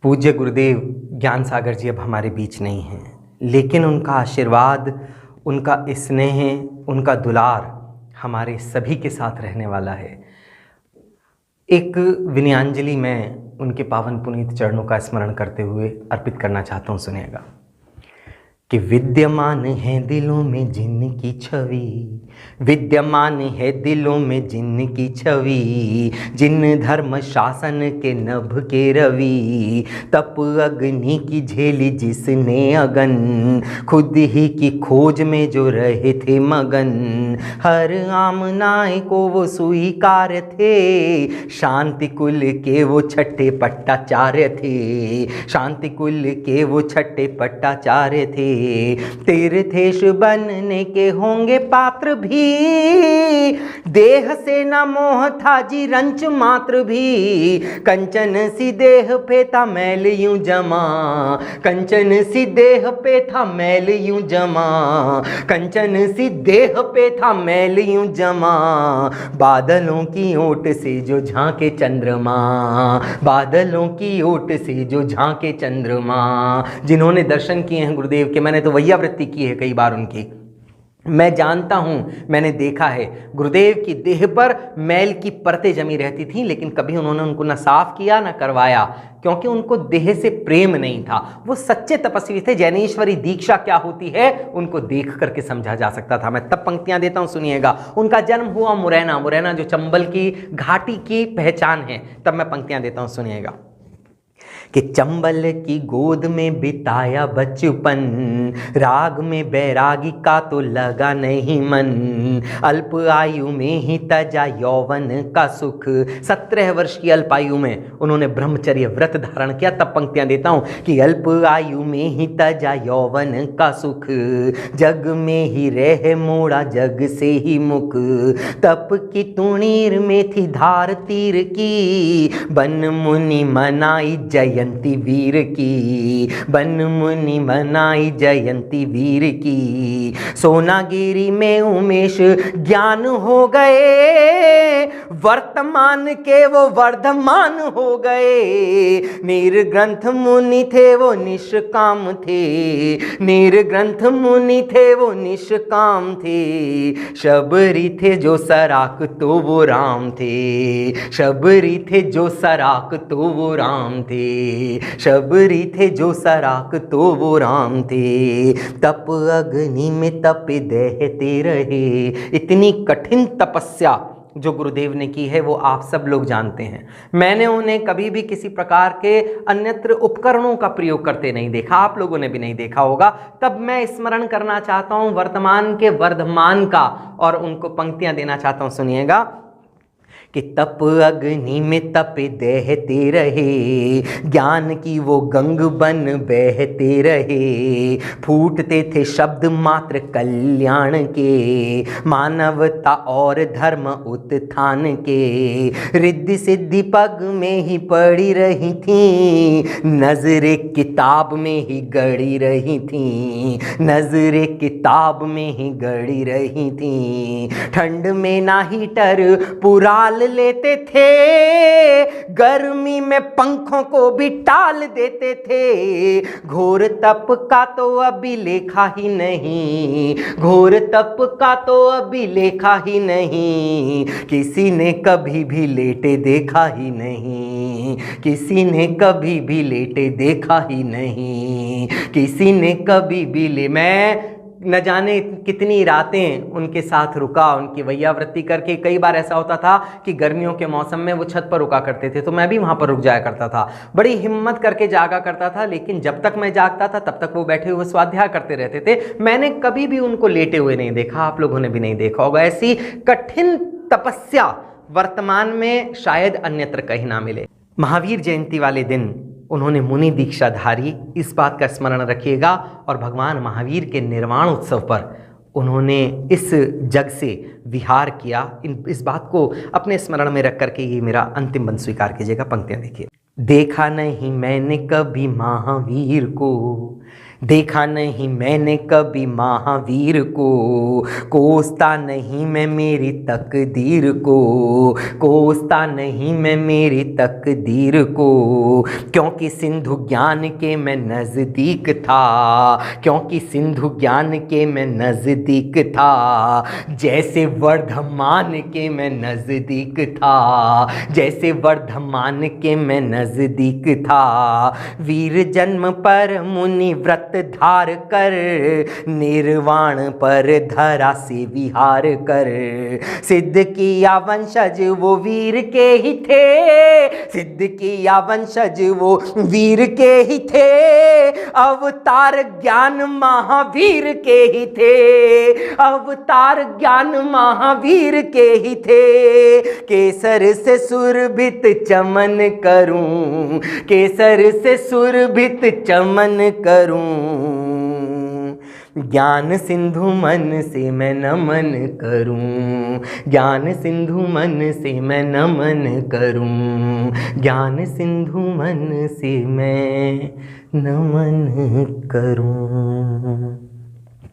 पूज्य गुरुदेव ज्ञान सागर जी अब हमारे बीच नहीं हैं, लेकिन उनका आशीर्वाद, उनका स्नेह, उनका दुलार हमारे सभी के साथ रहने वाला है। एक विनयांजलि मैं उनके पावन पुनीत चरणों का स्मरण करते हुए अर्पित करना चाहता हूँ। सुनिएगा कि विद्यमान है दिलों में जिनकी छवि, विद्यमान है दिलों में जिनकी छवि, जिन धर्म शासन के नभ के रवि, तप अग्नि की झेली जिसने अगन, खुद ही की खोज में जो रहे थे मगन, हर आमनाए को वो स्वीकार थे, शांति कुल के वो छठे पट्टाचार्य थे, शांति कुल के वो छठे पट्टाचार्य थे, तीर्थेश बनने के होंगे पात्र भी, देह से न मोह था जी रंच मात्र भी, कंचन सी देह पे था मैल यूं जमा, कंचन सी देह पे था मैल यूं जमा, कंचन सी देह पे था मैल यूं जमा, बादलों की ओट से जो झांके चंद्रमा, बादलों की ओट से जो झांके चंद्रमा। जिन्होंने दर्शन किए हैं गुरुदेव के, मैंने तो वैयावृत्ति की है कई बार उनकी, मैं जानता हूँ, मैंने देखा है गुरुदेव की देह पर मैल की परतें जमी रहती थीं, लेकिन कभी उन्होंने उनको न साफ किया न करवाया, क्योंकि उनको देह से प्रेम नहीं था। वो सच्चे तपस्वी थे। जैनेश्वरी दीक्षा क्या होती है उनको देख करके समझा जा सकता था। मैं तब पंक्तियां देता हूँ, सुनिएगा। उनका जन्म हुआ मुरैना, मुरैना जो चंबल की घाटी की पहचान है, तब मैं पंक्तियां देता हूँ, सुनिएगा कि चंबल की गोद में बिताया बचपन, राग में बैरागी का तो लगा नहीं मन, अल्प आयु में ही तजा यौवन का सुख। 17 वर्ष की अल्प आयु में उन्होंने ब्रह्मचर्य व्रत धारण किया। तब पंक्तियां देता हूं कि अल्प आयु में ही तजा यौवन का सुख, जग में ही रह मोड़ा जग से ही मुख, तप की तुणीर में थी धार तीर की, बन मुनि मनाई जयंती वीर की, बन मुनि मनाई जयंती वीर की, सोनागिरी में उमेश ज्ञान हो गए, वर्तमान के वो वर्धमान हो गए, निर्ग्रंथ मुनि थे वो निष्काम थे, निर्ग्रंथ मुनि थे वो निष्काम थे, शबरी थे जो सराक तो वो राम थे, शबरी थे जो सराक तो वो राम थे, शबरी थे जो सराक तो वो राम थे, तप अग्नि में तप दहते रहे। इतनी कठिन तपस्या जो गुरुदेव ने की है वो आप सब लोग जानते हैं। मैंने उन्हें कभी भी किसी प्रकार के अन्यत्र उपकरणों का प्रयोग करते नहीं देखा, आप लोगों ने भी नहीं देखा होगा। तब मैं स्मरण करना चाहता हूं वर्तमान के वर्धमान का, और उनको पंक्तियां देना चाहता हूं, सुनिएगा कि तप अग्नि में तप दहते रहे, ज्ञान की वो गंग बन बहते रहे, फूटते थे शब्द मात्र कल्याण के, मानवता और धर्म उत्थान के, रिद्धि सिद्धि पग में ही पड़ी रही थी, नजरे किताब में ही गड़ी रही थी, नजरे किताब में ही गड़ी रही थी, ठंड में ना हीटर पुराल लेते थे, गर्मी में पंखों को भी टाल देते थे, घोर तप का तो अभी लेखा ही नहीं, घोर तप का तो अभी लेखा ही नहीं, किसी ने कभी भी लेटे देखा ही नहीं, किसी ने कभी भी लेटे देखा ही नहीं, किसी ने कभी भी मैं न जाने कितनी रातें उनके साथ रुका, उनकी वैयावृत्ति करके। कई बार ऐसा होता था कि गर्मियों के मौसम में वो छत पर रुका करते थे, तो मैं भी वहाँ पर रुक जाया करता था, बड़ी हिम्मत करके जागा करता था, लेकिन जब तक मैं जागता था तब तक वो बैठे हुए स्वाध्याय करते रहते थे। मैंने कभी भी उनको लेटे हुए नहीं देखा, आप लोगों ने भी नहीं देखा होगा। ऐसी कठिन तपस्या वर्तमान में शायद अन्यत्र कहीं ना मिले। महावीर जयंती वाले दिन उन्होंने मुनि दीक्षा धारी, इस बात का स्मरण रखिएगा। और भगवान महावीर के निर्वाण उत्सव पर उन्होंने इस जग से विहार किया। इस बात को अपने स्मरण में रख करके ये मेरा अंतिम बंद स्वीकार कीजिएगा। पंक्तियां देखिए। देखा नहीं मैंने कभी महावीर को, देखा नहीं मैंने कभी महावीर को, कोसता नहीं मैं मेरी तकदीर को, कोसता नहीं मैं मेरी तकदीर को, क्योंकि सिंधु ज्ञान के मैं नज़दीक था, क्योंकि सिंधु ज्ञान के मैं नज़दीक था, जैसे वर्धमान के मैं नज़दीक था, जैसे वर्धमान के मैं नज़दीक था। वीर जन्म पर मुनि व्रत धार कर, निर्वाण पर धरा से विहार कर, सिद्ध किया वंशज वो वीर के ही थे, सिद्ध किया वंशज वो वीर के ही थे, अवतार ज्ञान महावीर के ही थे, अवतार ज्ञान महावीर के ही थे। केसर से सुरभित चमन करूं, केसर से सुरभित चमन करूं, ज्ञान सिंधु मन से मैं नमन करूं, ज्ञान सिंधु मन से मैं नमन करूं, ज्ञान सिंधु मन से मैं नमन करूं।